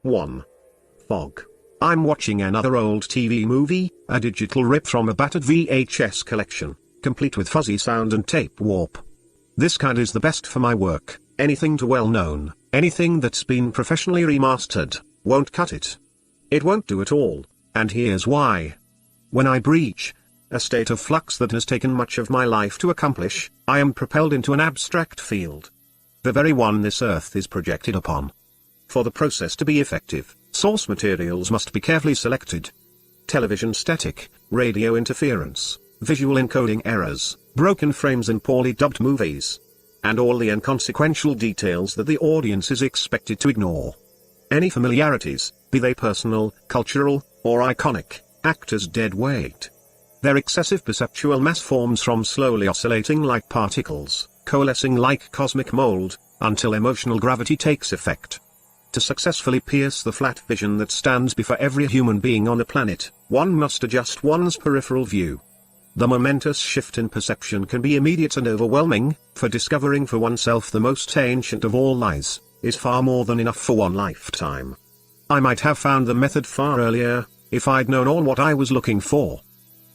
1. Fog. I'm watching another old TV movie, a digital rip from a battered VHS collection, complete with fuzzy sound and tape warp. This kind is the best for my work. Anything too well known, anything that's been professionally remastered, won't cut it. It won't do at all, and here's why. When I breach a state of flux that has taken much of my life to accomplish, I am propelled into an abstract field. The very one this earth is projected upon. For the process to be effective, source materials must be carefully selected. Television static, radio interference, visual encoding errors, broken frames in poorly dubbed movies, and all the inconsequential details that the audience is expected to ignore. Any familiarities, be they personal, cultural, or iconic, act as dead weight. Their excessive perceptual mass forms from slowly oscillating light particles, coalescing like cosmic mold, until emotional gravity takes effect. To successfully pierce the flat vision that stands before every human being on the planet, one must adjust one's peripheral view. The momentous shift in perception can be immediate and overwhelming, for discovering for oneself the most ancient of all lies, is far more than enough for one lifetime. I might have found the method far earlier, if I'd known all what I was looking for.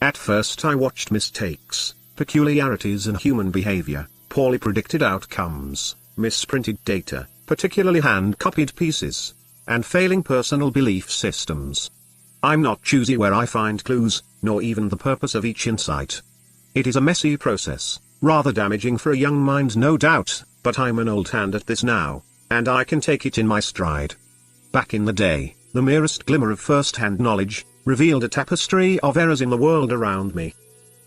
At first I watched mistakes, peculiarities in human behavior, poorly predicted outcomes, misprinted data, particularly hand-copied pieces, and failing personal belief systems. I'm not choosy where I find clues, nor even the purpose of each insight. It is a messy process, rather damaging for a young mind no doubt, but I'm an old hand at this now, and I can take it in my stride. Back in the day, the merest glimmer of first-hand knowledge revealed a tapestry of errors in the world around me.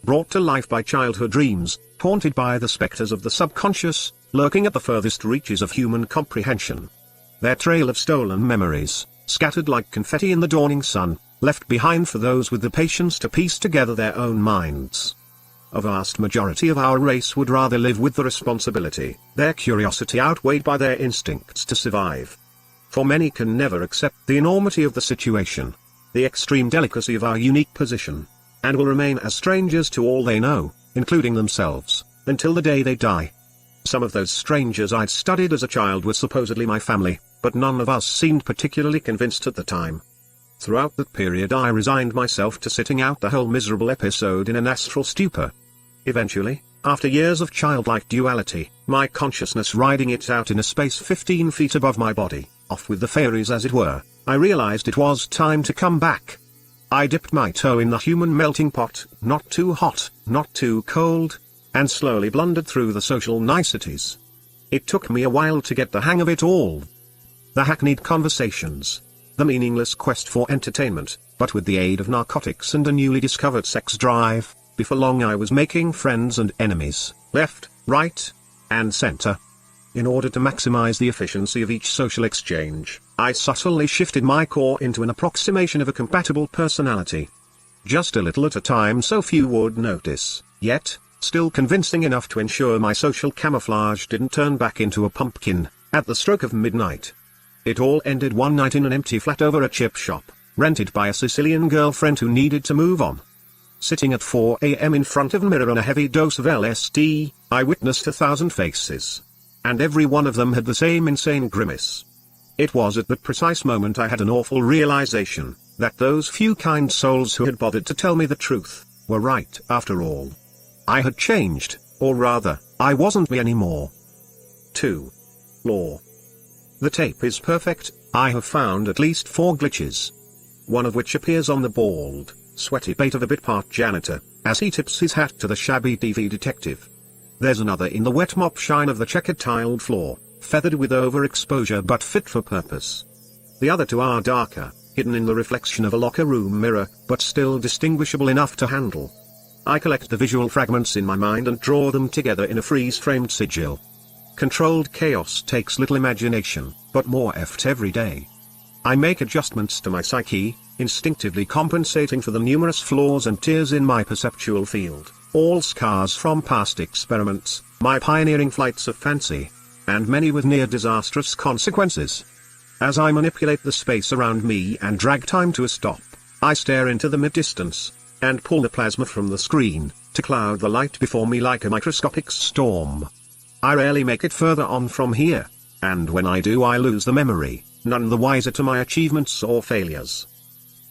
Brought to life by childhood dreams, haunted by the specters of the subconscious, lurking at the furthest reaches of human comprehension. Their trail of stolen memories, scattered like confetti in the dawning sun, left behind for those with the patience to piece together their own minds. A vast majority of our race would rather live with the responsibility, their curiosity outweighed by their instincts to survive. For many can never accept the enormity of the situation, the extreme delicacy of our unique position, and will remain as strangers to all they know, including themselves, until the day they die. Some of those strangers I'd studied as a child were supposedly my family, but none of us seemed particularly convinced at the time. Throughout that period I resigned myself to sitting out the whole miserable episode in an astral stupor. Eventually, after years of childlike duality, my consciousness riding it out in a space 15 feet above my body, off with the fairies as it were, I realized it was time to come back. I dipped my toe in the human melting pot, not too hot, not too cold, and slowly blundered through the social niceties. It took me a while to get the hang of it all. The hackneyed conversations, the meaningless quest for entertainment, but with the aid of narcotics and a newly discovered sex drive, before long I was making friends and enemies, left, right, and center. In order to maximize the efficiency of each social exchange, I subtly shifted my core into an approximation of a compatible personality. Just a little at a time so few would notice, yet, still convincing enough to ensure my social camouflage didn't turn back into a pumpkin, at the stroke of midnight. It all ended one night in an empty flat over a chip shop, rented by a Sicilian girlfriend who needed to move on. Sitting at 4 a.m. in front of a mirror on a heavy dose of LSD, I witnessed 1,000 faces. And every one of them had the same insane grimace. It was at that precise moment I had an awful realization, that those few kind souls who had bothered to tell me the truth, were right after all. I had changed, or rather, I wasn't me anymore. 2. Law. The tape is perfect. I have found at least 4 glitches. One of which appears on the bald, sweaty pate of a bit-part janitor, as he tips his hat to the shabby TV detective. There's another in the wet mop shine of the checkered tiled floor, feathered with overexposure but fit for purpose. The other 2 are darker, hidden in the reflection of a locker room mirror, but still distinguishable enough to handle. I collect the visual fragments in my mind and draw them together in a freeze-framed sigil. Controlled chaos takes little imagination, but more effort every day. I make adjustments to my psyche, instinctively compensating for the numerous flaws and tears in my perceptual field. All scars from past experiments, my pioneering flights of fancy, and many with near disastrous consequences. As I manipulate the space around me and drag time to a stop, I stare into the mid-distance, and pull the plasma from the screen, to cloud the light before me like a microscopic storm. I rarely make it further on from here, and when I do I lose the memory, none the wiser to my achievements or failures.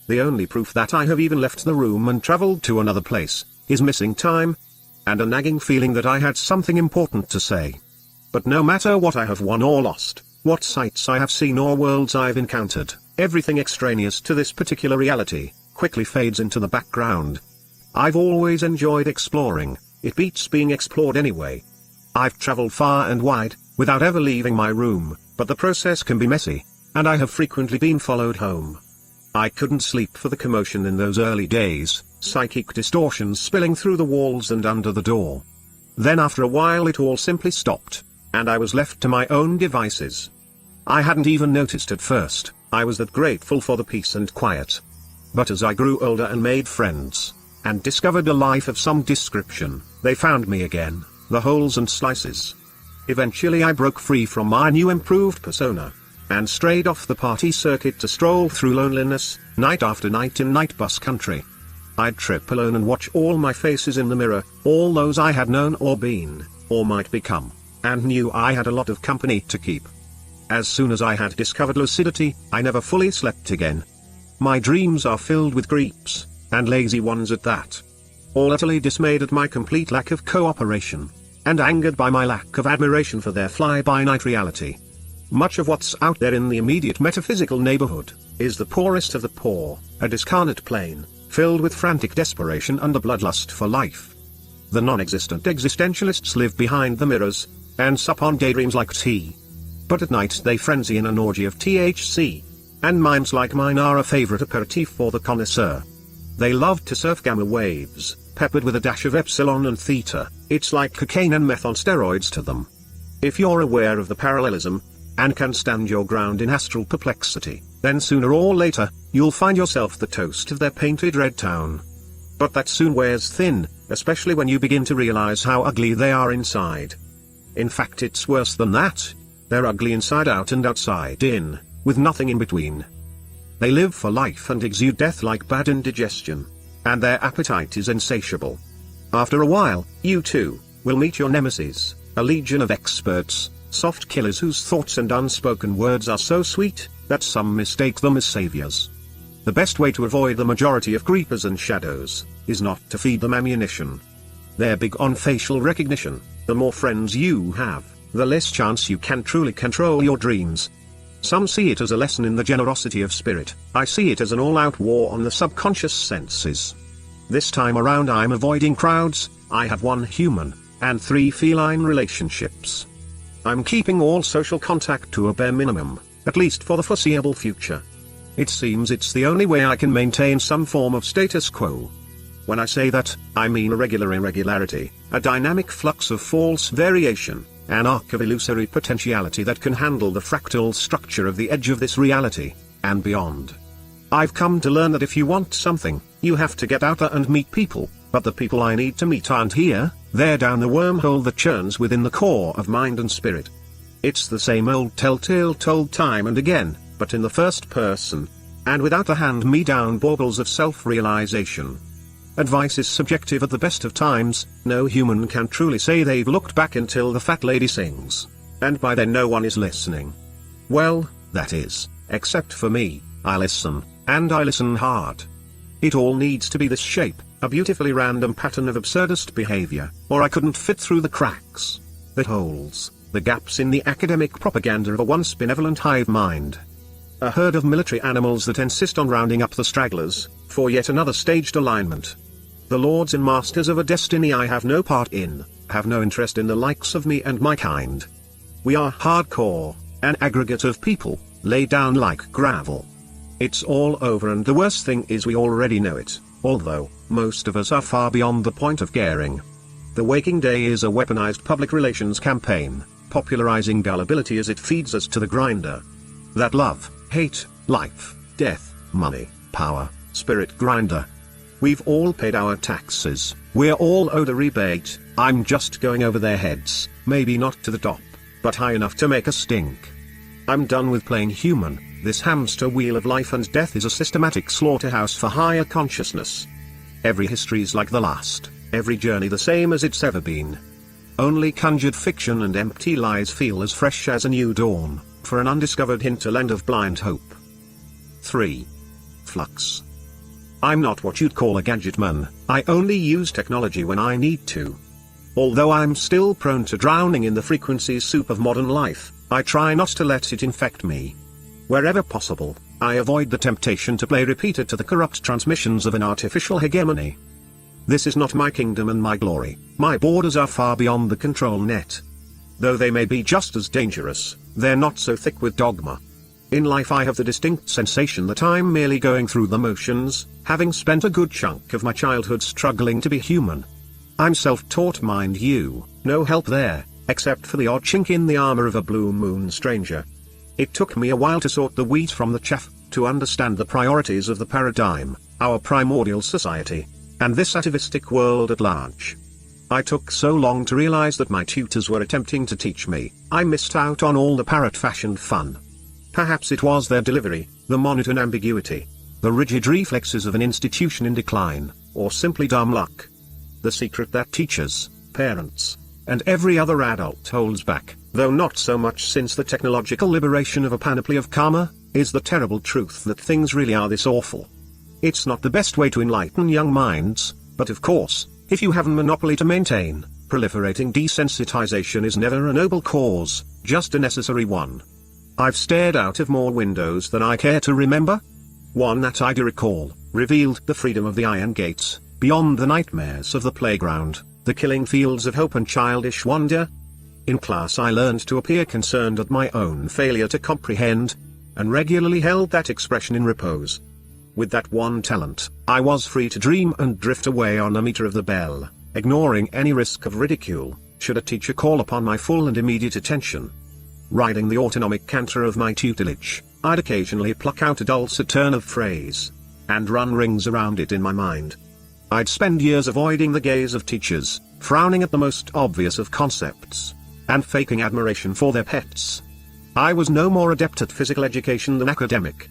The only proof that I have even left the room and traveled to another place, is missing time, and a nagging feeling that I had something important to say. But no matter what I have won or lost, what sights I have seen or worlds I've encountered, everything extraneous to this particular reality, quickly fades into the background. I've always enjoyed exploring, it beats being explored anyway. I've traveled far and wide, without ever leaving my room, but the process can be messy, and I have frequently been followed home. I couldn't sleep for the commotion in those early days, psychic distortions spilling through the walls and under the door. Then after a while it all simply stopped, and I was left to my own devices. I hadn't even noticed at first, I was that grateful for the peace and quiet. But as I grew older and made friends, and discovered a life of some description, they found me again, the holes and slices. Eventually I broke free from my new improved persona, and strayed off the party circuit to stroll through loneliness, night after night in night bus country. I'd trip alone and watch all my faces in the mirror, all those I had known or been, or might become, and knew I had a lot of company to keep. As soon as I had discovered lucidity, I never fully slept again. My dreams are filled with creeps, and lazy ones at that. All utterly dismayed at my complete lack of cooperation, and angered by my lack of admiration for their fly-by-night reality. Much of what's out there in the immediate metaphysical neighborhood, is the poorest of the poor, a discarnate plane, filled with frantic desperation and a bloodlust for life. The non-existent existentialists live behind the mirrors, and sup on daydreams like tea. But at night they frenzy in an orgy of THC, and minds like mine are a favorite aperitif for the connoisseur. They love to surf gamma waves, peppered with a dash of epsilon and theta, it's like cocaine and meth on steroids to them. If you're aware of the parallelism, and can stand your ground in astral perplexity, then sooner or later, you'll find yourself the toast of their painted red town. But that soon wears thin, especially when you begin to realize how ugly they are inside. In fact, it's worse than that. They're ugly inside out and outside in, with nothing in between. They live for life and exude death like bad indigestion, and their appetite is insatiable. After a while, you too, will meet your nemesis, a legion of experts, soft killers whose thoughts and unspoken words are so sweet, that some mistake them as saviors. The best way to avoid the majority of creepers and shadows, is not to feed them ammunition. They're big on facial recognition. The more friends you have, the less chance you can truly control your dreams. Some see it as a lesson in the generosity of spirit, I see it as an all-out war on the subconscious senses. This time around I'm avoiding crowds, I have one human, and 3 feline relationships. I'm keeping all social contact to a bare minimum, at least for the foreseeable future. It seems it's the only way I can maintain some form of status quo. When I say that, I mean a regular irregularity, a dynamic flux of false variation, an arc of illusory potentiality that can handle the fractal structure of the edge of this reality, and beyond. I've come to learn that if you want something, you have to get out there and meet people, but the people I need to meet aren't here, they're down the wormhole that churns within the core of mind and spirit. It's the same old telltale told time and again, but in the first person, and without the hand-me-down baubles of self-realization. Advice is subjective at the best of times, no human can truly say they've looked back until the fat lady sings, and by then no one is listening. Well, that is, except for me, I listen, and I listen hard. It all needs to be this shape, a beautifully random pattern of absurdist behavior, or I couldn't fit through the cracks, the holes, the gaps in the academic propaganda of a once benevolent hive mind. A herd of military animals that insist on rounding up the stragglers, for yet another staged alignment. The lords and masters of a destiny I have no part in, have no interest in the likes of me and my kind. We are hardcore, an aggregate of people, laid down like gravel. It's all over, and the worst thing is we already know it, although, most of us are far beyond the point of caring. The waking day is a weaponized public relations campaign, popularizing gullibility as it feeds us to the grinder. That love, hate, life, death, money, power, spirit grinder. We've all paid our taxes, we're all owed a rebate, I'm just going over their heads, maybe not to the top, but high enough to make a stink. I'm done with playing human, this hamster wheel of life and death is a systematic slaughterhouse for higher consciousness. Every history's like the last, every journey the same as it's ever been. Only conjured fiction and empty lies feel as fresh as a new dawn, for an undiscovered hinterland of blind hope. 3. Flux. I'm not what you'd call a gadget man, I only use technology when I need to. Although I'm still prone to drowning in the frequencies soup of modern life, I try not to let it infect me. Wherever possible, I avoid the temptation to play repeater to the corrupt transmissions of an artificial hegemony. This is not my kingdom and my glory, my borders are far beyond the control net. Though they may be just as dangerous, they're not so thick with dogma. In life I have the distinct sensation that I'm merely going through the motions, having spent a good chunk of my childhood struggling to be human. I'm self-taught, mind you, no help there, except for the odd chink in the armor of a blue moon stranger. It took me a while to sort the wheat from the chaff, to understand the priorities of the paradigm, our primordial society, and this atavistic world at large. I took so long to realize that my tutors were attempting to teach me, I missed out on all the parrot-fashioned fun. Perhaps it was their delivery, the monotone ambiguity, the rigid reflexes of an institution in decline, or simply dumb luck. The secret that teachers, parents, and every other adult holds back, though not so much since the technological liberation of a panoply of karma, is the terrible truth that things really are this awful. It's not the best way to enlighten young minds, but of course, if you have a monopoly to maintain, proliferating desensitization is never a noble cause, just a necessary one. I've stared out of more windows than I care to remember. One that I do recall, revealed the freedom of the iron gates, beyond the nightmares of the playground, the killing fields of hope and childish wonder. In class I learned to appear concerned at my own failure to comprehend, and regularly held that expression in repose. With that one talent, I was free to dream and drift away on the meter of the bell, ignoring any risk of ridicule, should a teacher call upon my full and immediate attention. Riding the autonomic canter of my tutelage, I'd occasionally pluck out a dulcet turn of phrase, and run rings around it in my mind. I'd spend years avoiding the gaze of teachers, frowning at the most obvious of concepts, and faking admiration for their pets. I was no more adept at physical education than academic.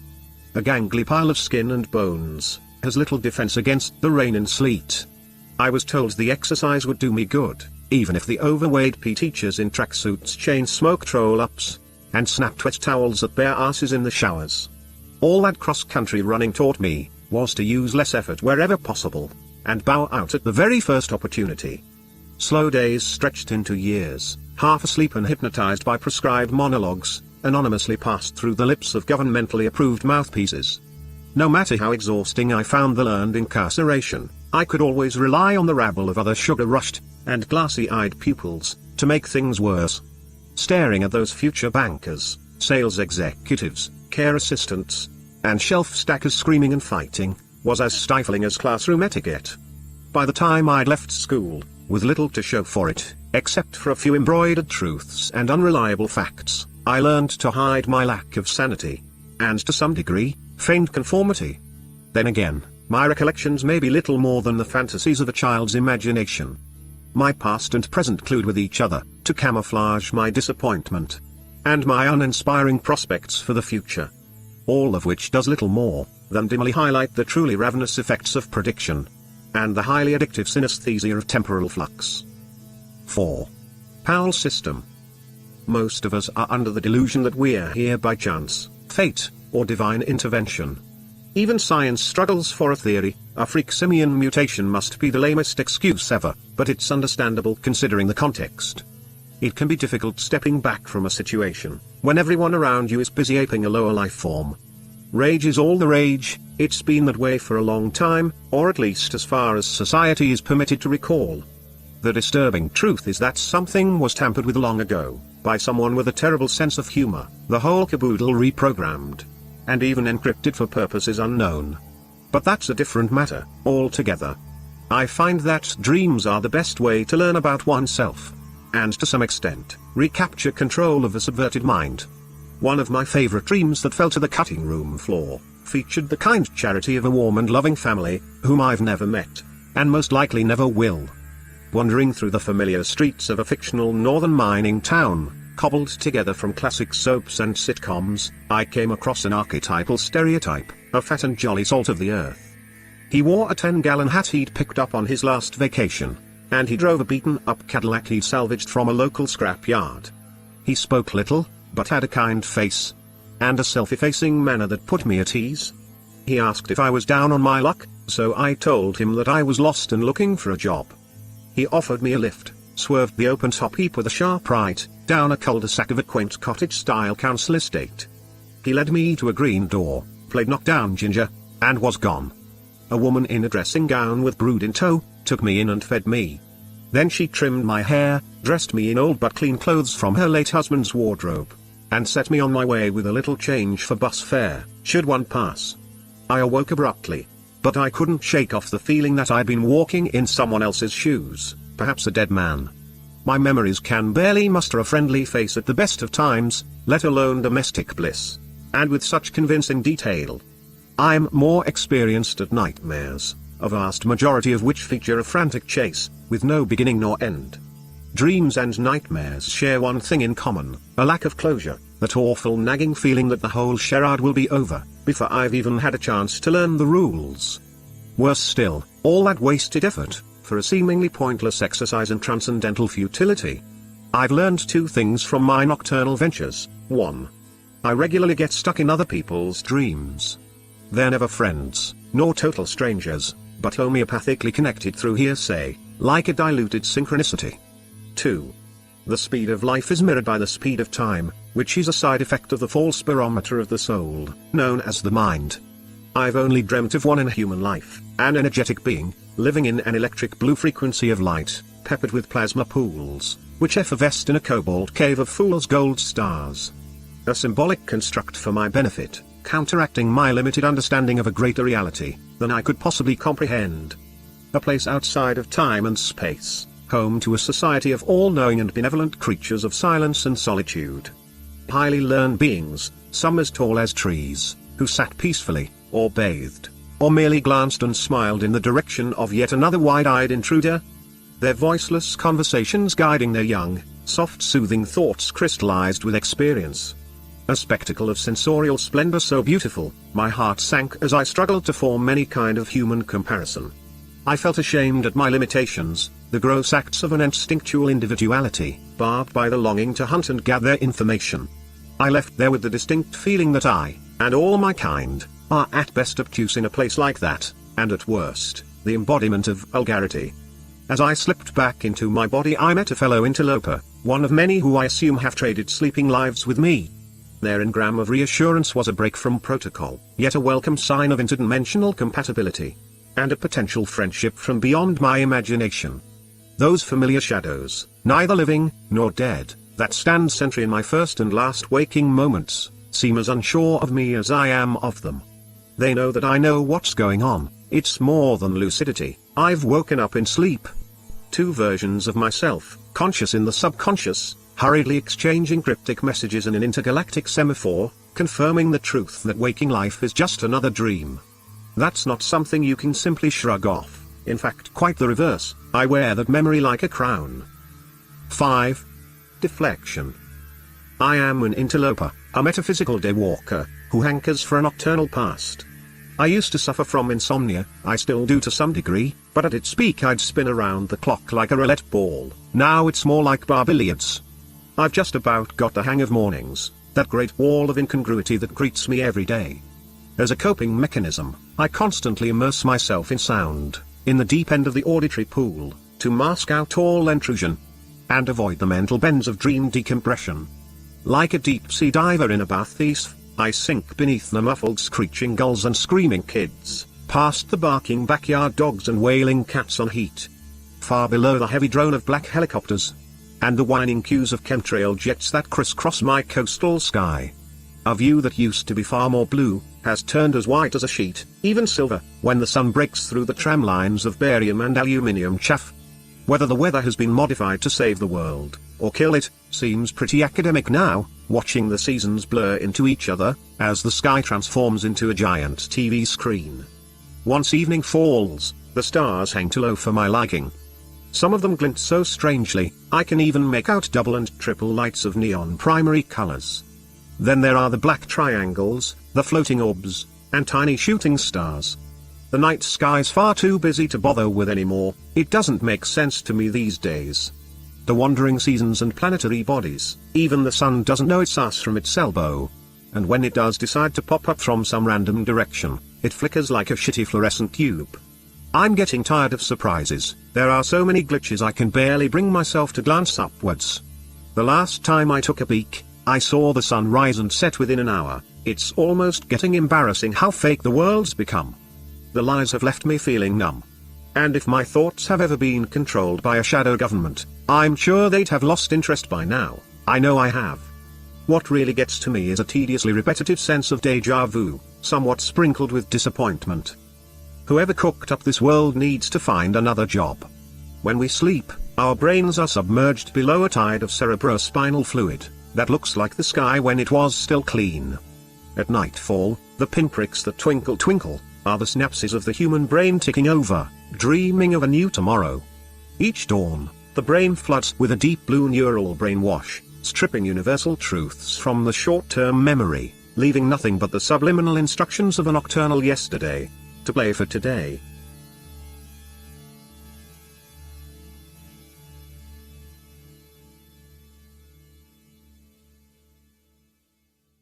A gangly pile of skin and bones has little defense against the rain and sleet. I was told the exercise would do me good, even if the overweight PE teachers in tracksuits chain smoke troll-ups, and snapped wet towels at bare asses in the showers. All that cross-country running taught me was to use less effort wherever possible, and bow out at the very first opportunity. Slow days stretched into years, half asleep and hypnotized by prescribed monologues, anonymously passed through the lips of governmentally approved mouthpieces. No matter how exhausting I found the learned incarceration, I could always rely on the rabble of other sugar-rushed, and glassy-eyed pupils, to make things worse. Staring at those future bankers, sales executives, care assistants, and shelf stackers screaming and fighting, was as stifling as classroom etiquette. By the time I'd left school, with little to show for it, except for a few embroidered truths and unreliable facts, I learned to hide my lack of sanity, and to some degree, feigned conformity. Then again, my recollections may be little more than the fantasies of a child's imagination. My past and present collude with each other, to camouflage my disappointment, and my uninspiring prospects for the future. All of which does little more than dimly highlight the truly ravenous effects of prediction, and the highly addictive synesthesia of temporal flux. 4. Powell system. Most of us are under the delusion that we're here by chance, fate, or divine intervention. Even science struggles for a theory, a freak simian mutation must be the lamest excuse ever, but it's understandable considering the context. It can be difficult stepping back from a situation, when everyone around you is busy aping a lower life form. Rage is all the rage, it's been that way for a long time, or at least as far as society is permitted to recall. The disturbing truth is that something was tampered with long ago, by someone with a terrible sense of humor, the whole caboodle reprogrammed, and even encrypted for purposes unknown. But that's a different matter, altogether. I find that dreams are the best way to learn about oneself, and to some extent, recapture control of a subverted mind. One of my favorite dreams that fell to the cutting room floor, featured the kind charity of a warm and loving family, whom I've never met, and most likely never will. Wandering through the familiar streets of a fictional northern mining town, cobbled together from classic soaps and sitcoms, I came across an archetypal stereotype, a fat and jolly salt of the earth. He wore a 10-gallon hat he'd picked up on his last vacation, and he drove a beaten-up Cadillac he'd salvaged from a local scrap yard. He spoke little, but had a kind face. And a self-effacing manner that put me at ease. He asked if I was down on my luck, so I told him that I was lost and looking for a job. He offered me a lift, swerved the open-top heap with a sharp right, down a cul-de-sac of a quaint cottage-style council estate. He led me to a green door, played knock-down ginger, and was gone. A woman in a dressing gown with brood in tow, took me in and fed me. Then she trimmed my hair, dressed me in old but clean clothes from her late husband's wardrobe, and set me on my way with a little change for bus fare, should one pass. I awoke abruptly, but I couldn't shake off the feeling that I'd been walking in someone else's shoes, perhaps a dead man. My memories can barely muster a friendly face at the best of times, let alone domestic bliss, and with such convincing detail. I'm more experienced at nightmares, a vast majority of which feature a frantic chase, with no beginning nor end. Dreams and nightmares share one thing in common, a lack of closure, that awful nagging feeling that the whole charade will be over, before I've even had a chance to learn the rules. Worse still, all that wasted effort, for a seemingly pointless exercise in transcendental futility. I've learned two things from my nocturnal ventures. 1. I regularly get stuck in other people's dreams. They're never friends, nor total strangers, but homeopathically connected through hearsay, like a diluted synchronicity. 2. The speed of life is mirrored by the speed of time, which is a side effect of the false barometer of the soul, known as the mind. I've only dreamt of one in a human life, an energetic being, living in an electric blue frequency of light, peppered with plasma pools, which effervesced in a cobalt cave of fool's gold stars. A symbolic construct for my benefit, counteracting my limited understanding of a greater reality than I could possibly comprehend. A place outside of time and space, home to a society of all-knowing and benevolent creatures of silence and solitude. Highly learned beings, some as tall as trees, who sat peacefully, or bathed, or merely glanced and smiled in the direction of yet another wide-eyed intruder. Their voiceless conversations guiding their young, soft soothing thoughts crystallized with experience. A spectacle of sensorial splendor so beautiful, my heart sank as I struggled to form any kind of human comparison. I felt ashamed at my limitations, the gross acts of an instinctual individuality, barbed by the longing to hunt and gather information. I left there with the distinct feeling that I, and all my kind, are at best obtuse in a place like that, and at worst, the embodiment of vulgarity. As I slipped back into my body, I met a fellow interloper, one of many who I assume have traded sleeping lives with me. Their engram of reassurance was a break from protocol, yet a welcome sign of interdimensional compatibility, and a potential friendship from beyond my imagination. Those familiar shadows, neither living nor dead, that stand sentry in my first and last waking moments, seem as unsure of me as I am of them. They know that I know what's going on. It's more than lucidity, I've woken up in sleep. Two versions of myself, conscious in the subconscious, hurriedly exchanging cryptic messages in an intergalactic semaphore, confirming the truth that waking life is just another dream. That's not something you can simply shrug off, in fact quite the reverse, I wear that memory like a crown. 5. Deflection. I am an interloper, a metaphysical daywalker, who hankers for a nocturnal past. I used to suffer from insomnia, I still do to some degree, but at its peak I'd spin around the clock like a roulette ball. Now it's more like bar billiards. I've just about got the hang of mornings, that great wall of incongruity that greets me every day. As a coping mechanism, I constantly immerse myself in sound, in the deep end of the auditory pool, to mask out all intrusion, and avoid the mental bends of dream decompression. Like a deep-sea diver in a baththief, I sink beneath the muffled screeching gulls and screaming kids, past the barking backyard dogs and wailing cats on heat, far below the heavy drone of black helicopters, and the whining queues of chemtrail jets that crisscross my coastal sky. A view that used to be far more blue, has turned as white as a sheet, even silver, when the sun breaks through the tram lines of barium and aluminium chaff. Whether the weather has been modified to save the world, or kill it, seems pretty academic now, watching the seasons blur into each other, as the sky transforms into a giant TV screen. Once evening falls, the stars hang too low for my liking. Some of them glint so strangely, I can even make out double and triple lights of neon primary colors. Then there are the black triangles, the floating orbs, and tiny shooting stars. The night sky's far too busy to bother with anymore, it doesn't make sense to me these days. the wandering seasons and planetary bodies. Even the sun doesn't know its ass from its elbow. And when it does decide to pop up from some random direction, it flickers like a shitty fluorescent tube. I'm getting tired of surprises. There are so many glitches I can barely bring myself to glance upwards. The last time I took a peek, I saw the sun rise and set within an hour. It's almost getting embarrassing how fake the world's become. The lies have left me feeling numb. And if my thoughts have ever been controlled by a shadow government, I'm sure they'd have lost interest by now. I know I have. What really gets to me is a tediously repetitive sense of déjà vu, somewhat sprinkled with disappointment. Whoever cooked up this world needs to find another job. When we sleep, our brains are submerged below a tide of cerebrospinal fluid that looks like the sky when it was still clean. At nightfall, the pinpricks that twinkle twinkle are the synapses of the human brain ticking over, dreaming of a new tomorrow. Each dawn, the brain floods with a deep blue neural brainwash, stripping universal truths from the short-term memory, leaving nothing but the subliminal instructions of a nocturnal yesterday to play for today.